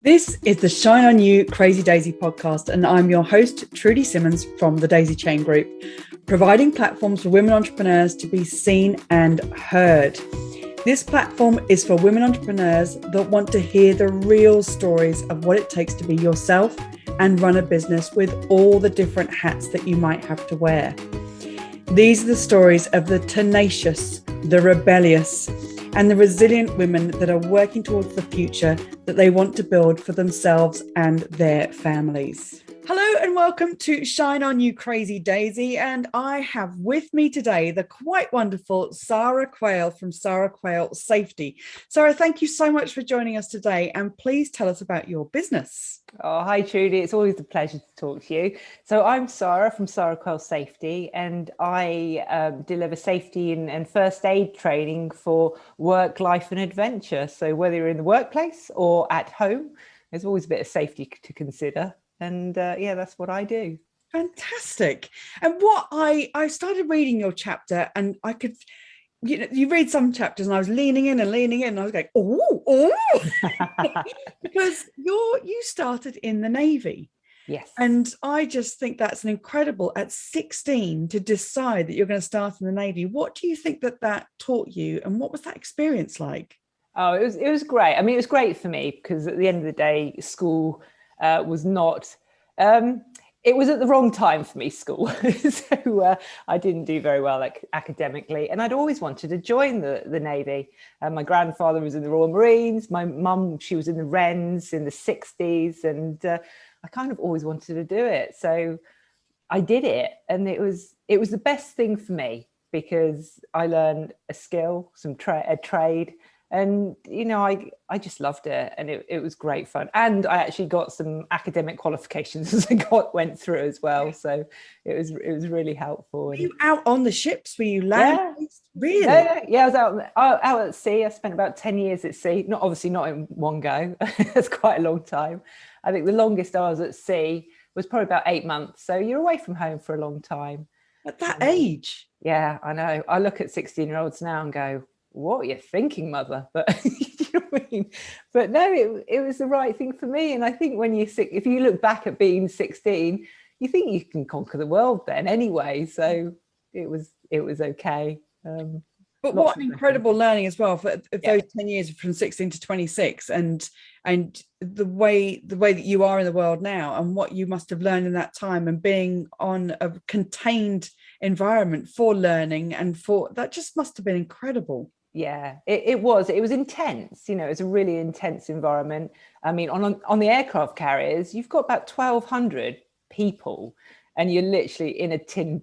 This is the Shine On You Crazy Daisy podcast, and I'm your host, Trudy Simmons from the Daisy Chain Group, providing platforms for women entrepreneurs to be seen and heard. This platform is for women entrepreneurs that want to hear the real stories of what it takes to be yourself and run a business with all the different hats that you might have to wear. These are the stories of the tenacious, the rebellious, and the resilient women that are working towards the future that they want to build for themselves and their families. Hello and welcome to Shine On You Crazy Daisy, and I have with me today the quite wonderful Sara Quayle from Sara Quayle Safety. Sara, thank you so much for joining us today, and please tell us about your business. Oh, hi Trudy, it's always a pleasure to talk to you. So I'm Sara from Sara Quayle Safety, and I deliver safety and first aid training for work, life and adventure. So whether you're in the workplace or at home, there's always a bit of safety to consider. And that's what I do. Fantastic. And what I started reading your chapter, and I could, you read some chapters and I was leaning in and I was going, oh, because you started in the Navy. Yes. And I just think that's an incredible at 16 to decide that you're going to start in the Navy. What do you think that taught you, and what was that experience like? Oh, it was great. I mean, it was great for me because at the end of the day, school was not, it was at the wrong time for me, school. So I didn't do very well academically. And I'd always wanted to join the Navy. My grandfather was in the Royal Marines. My mum, she was in the Wrens in the 60s. And I kind of always wanted to do it. So I did it. And it was the best thing for me because I learned a skill, a trade. And, I just loved it, and it was great fun. And I actually got some academic qualifications as I went through as well. So it was really helpful. Were you out on the ships? Were you land? Yeah. Really? Yeah, I was out at sea. I spent about 10 years at sea. Obviously not in one go. That's quite a long time. I think the longest I was at sea was probably about 8 months. So you're away from home for a long time. At that age? Yeah, I know. I look at 16-year-olds now and go, what are you thinking, mother? But you know what I mean? But no, it was the right thing for me. And I think if you look back at being 16, you think you can conquer the world then anyway. So it was okay. But what an incredible learning as well for those 10 years from 16 to 26, and the way that you are in the world now, and what you must have learned in that time, and being on a contained environment for learning, and for that just must have been incredible. Yeah, it was intense. It was a really intense environment. I mean, on the aircraft carriers, you've got about 1,200 people, and you're literally in a tin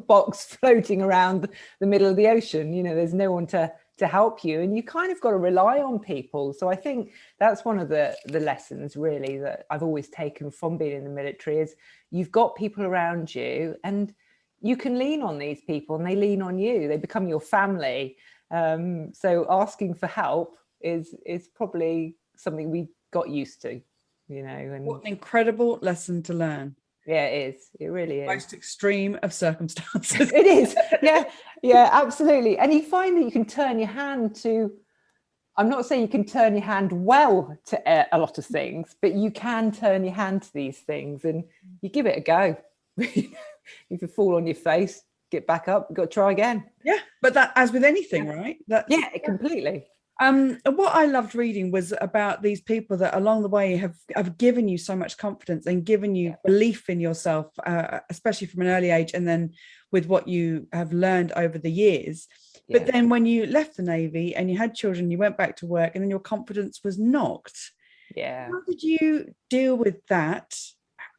box floating around the middle of the ocean. There's no one to help you, and you kind of got to rely on people. So I think that's one of the lessons really that I've always taken from being in the military is you've got people around you, and you can lean on these people, and they lean on you. They become your family. So asking for help is probably something we got used to, And what an incredible lesson to learn. Yeah, it is. It really is. Most extreme of circumstances. It is. Yeah, absolutely. And you find that you can turn your hand to, I'm not saying you can turn your hand well to a lot of things, but you can turn your hand to these things, and you give it a go. If you fall on your face, get back up, you've got to try again. Yeah, but that, as with anything, right? Completely. What I loved reading was about these people that along the way have given you so much confidence and given you belief in yourself, especially from an early age, and then with what you have learned over the years. But then when you left the Navy and you had children, you went back to work, and then your confidence was knocked. Yeah. How did you deal with that?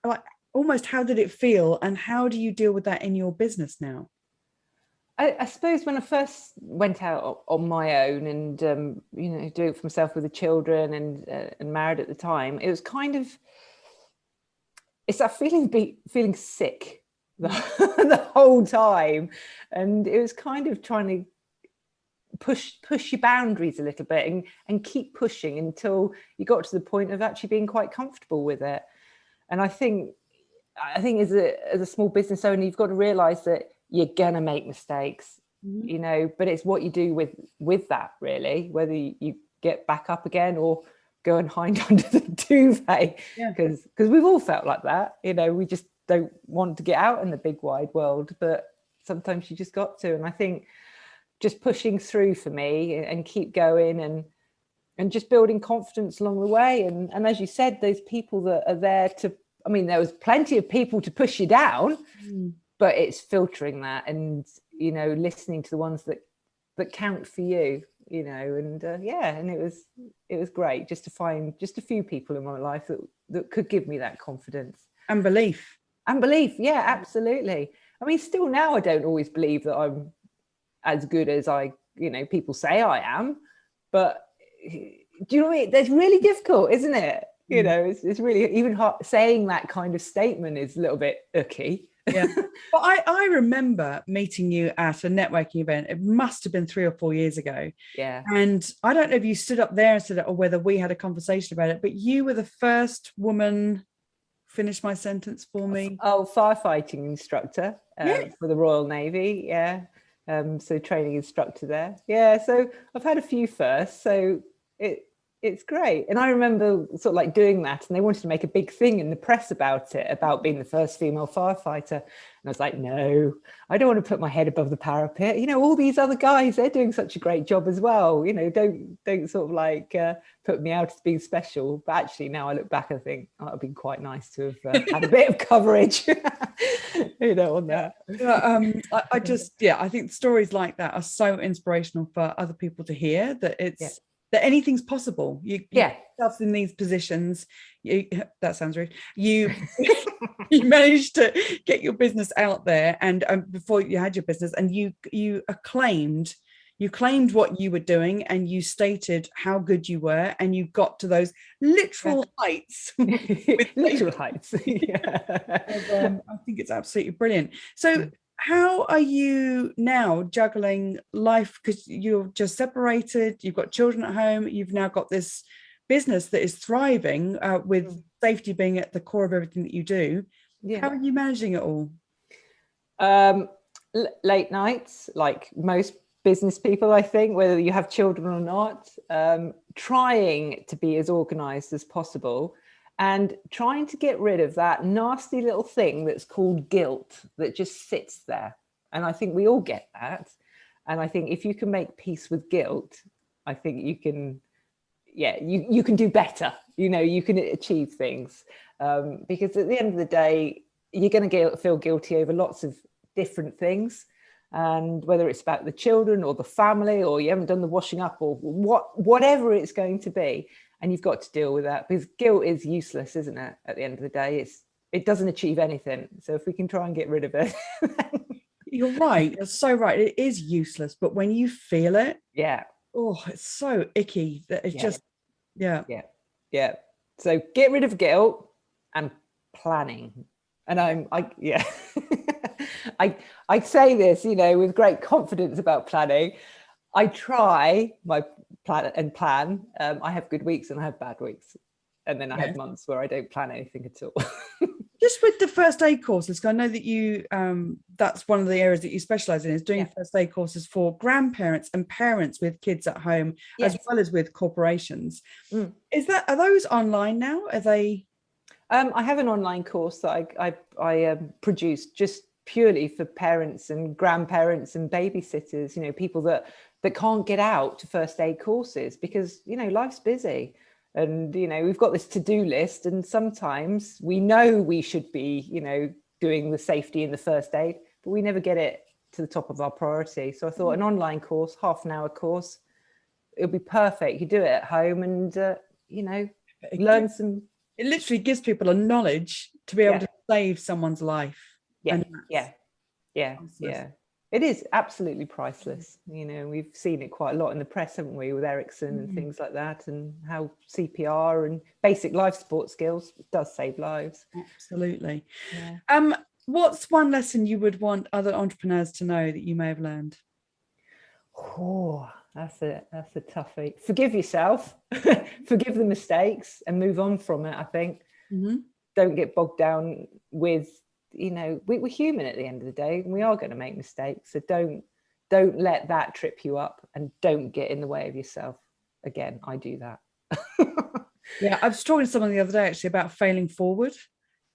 Like, almost, how did it feel, and how do you deal with that in your business now? I suppose when I first went out on my own and do it for myself with the children and married at the time, it was kind of, it's that feeling sick the whole time, and it was kind of trying to push your boundaries a little bit and keep pushing until you got to the point of actually being quite comfortable with it. And I think as a small business owner, you've got to realize that you're gonna make mistakes, but it's what you do with that really, whether you get back up again or go and hide under the duvet, Yeah. because we've all felt like that. We just don't want to get out in the big wide world, but sometimes you just got to. And I think just pushing through for me and keep going and just building confidence along the way. And as you said, those people that are there to, I mean, there was plenty of people to push you down, but it's filtering that and, listening to the ones that count for you, and and it was great just to find just a few people in my life that could give me that confidence. And belief. Yeah, absolutely. I mean, still now I don't always believe that I'm as good as people say I am, but do you know what I mean? That's really difficult, isn't it? It's really, even hard, saying that kind of statement is a little bit icky. Yeah. But I remember meeting you at a networking event. It must have been 3 or 4 years ago. Yeah. And I don't know if you stood up there and said it or whether we had a conversation about it, but you were the first woman, finish my sentence for me. Oh, firefighting instructor Yes. for the Royal Navy. Yeah. So training instructor there. Yeah. So I've had a few firsts. So it's great. And I remember sort of like doing that, and they wanted to make a big thing in the press about it, about being the first female firefighter. And I was like, no, I don't want to put my head above the parapet. All these other guys, they're doing such a great job as well. Don't sort of like put me out as being special. But actually now I look back and think, oh, it'd been quite nice to have had a bit of coverage, on that. I think stories like that are so inspirational for other people to hear, that it's, that anything's possible. You yourself in these positions. That sounds rude. You managed to get your business out there, and before you had your business, and you claimed what you were doing, and you stated how good you were, and you got to those literal heights. Literal heights. I think it's absolutely brilliant. So how are you now juggling life? Because you're just separated, you've got children at home, you've now got this business that is thriving, with safety being at the core of everything that you do. How are you managing it all? Late nights, like most business people, I think, whether you have children or not, trying to be as organized as possible, and trying to get rid of that nasty little thing that's called guilt that just sits there. And I think we all get that. And I think if you can make peace with guilt, I think you can, you can do better. You can achieve things. Because at the end of the day, you're going to feel guilty over lots of different things. And whether it's about the children or the family, or you haven't done the washing up, or whatever it's going to be. And you've got to deal with that, because guilt is useless, isn't it? At the end of the day, it doesn't achieve anything. So if we can try and get rid of it. You're right. You're so right. It is useless. But when you feel it, it's so icky that it's just, So get rid of guilt and planning. And I say this, with great confidence about planning. I try my plan. I have good weeks and I have bad weeks. And then I have months where I don't plan anything at all. Just with the first aid courses, I know that you, that's one of the areas that you specialize in, is doing first aid courses for grandparents and parents with kids at home, as well as with corporations. Are those online now? Are they? I have an online course that I produced just purely for parents and grandparents and babysitters, people that can't get out to first aid courses because, life's busy. And, we've got this to-do list, and sometimes we know we should be, doing the safety and the first aid, but we never get it to the top of our priority. So I thought an online course, half-an-hour course, it'll be perfect. You do it at home and, learn some. It literally gives people a knowledge to be able to save someone's life. It is absolutely priceless. We've seen it quite a lot in the press, haven't we, with Ericsson and things like that, and how CPR and basic life support skills does save lives. Absolutely. What's one lesson you would want other entrepreneurs to know that you may have learned? Oh, that's a toughie. Forgive yourself, forgive the mistakes, and move on from it. I think don't get bogged down with. We're human at the end of the day, and we are going to make mistakes. So don't let that trip you up, and don't get in the way of yourself. Again, I do that. Yeah, I was talking to someone the other day actually about failing forward,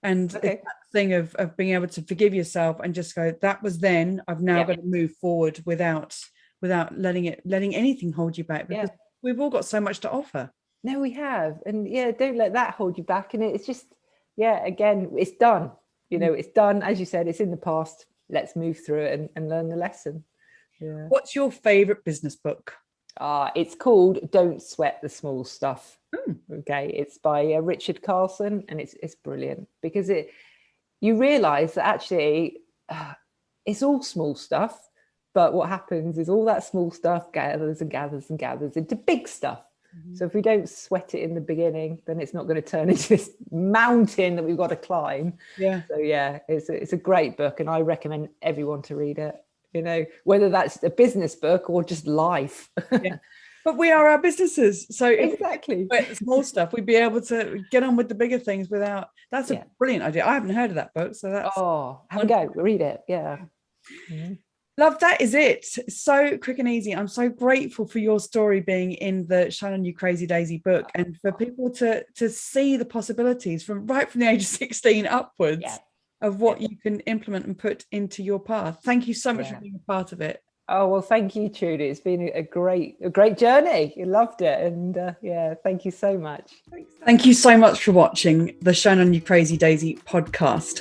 and it's Okay. that thing of being able to forgive yourself and just go, that was then, I've now Yeah. got to move forward without letting anything hold you back, because Yeah. we've all got so much to offer. No, we have. And yeah, don't let that hold you back. And it's just, yeah, again, it's done. It's done. As you said, it's in the past. Let's move through it and learn the lesson. Yeah. What's your favorite business book? It's called Don't Sweat the Small Stuff. Hmm. Okay. It's by Richard Carlson, and it's brilliant because you realize that actually it's all small stuff. But what happens is all that small stuff gathers and gathers and gathers into big stuff. So if we don't sweat it in the beginning, then it's not going to turn into this mountain that we've got to climb. Yeah. So yeah, it's a great book, and I recommend everyone to read it. Whether that's a business book or just life. Yeah. But we are our businesses. So Exactly. if we small stuff, we'd be able to get on with the bigger things without. That's a brilliant idea. I haven't heard of that book. So that's have a go. Read it. Yeah. Mm-hmm. Love, that is it. So quick and easy. I'm so grateful for your story being in the Shine On You Crazy Daisy book, and for people to see the possibilities from the age of 16 upwards of what you can implement and put into your path. Thank you so much for being a part of it. Oh, well, thank you, Trudy. It's been a great journey. You loved it. And thank you so much. Thank you so much for watching the Shine On You Crazy Daisy podcast.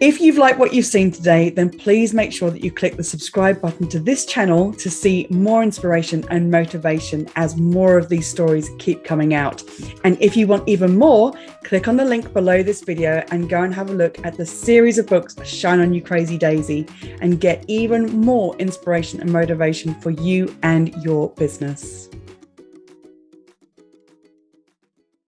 If you've liked what you've seen today, then please make sure that you click the subscribe button to this channel to see more inspiration and motivation as more of these stories keep coming out. And if you want even more, click on the link below this video and go and have a look at the series of books Shine On You Crazy Daisy and get even more inspiration and motivation for you and your business.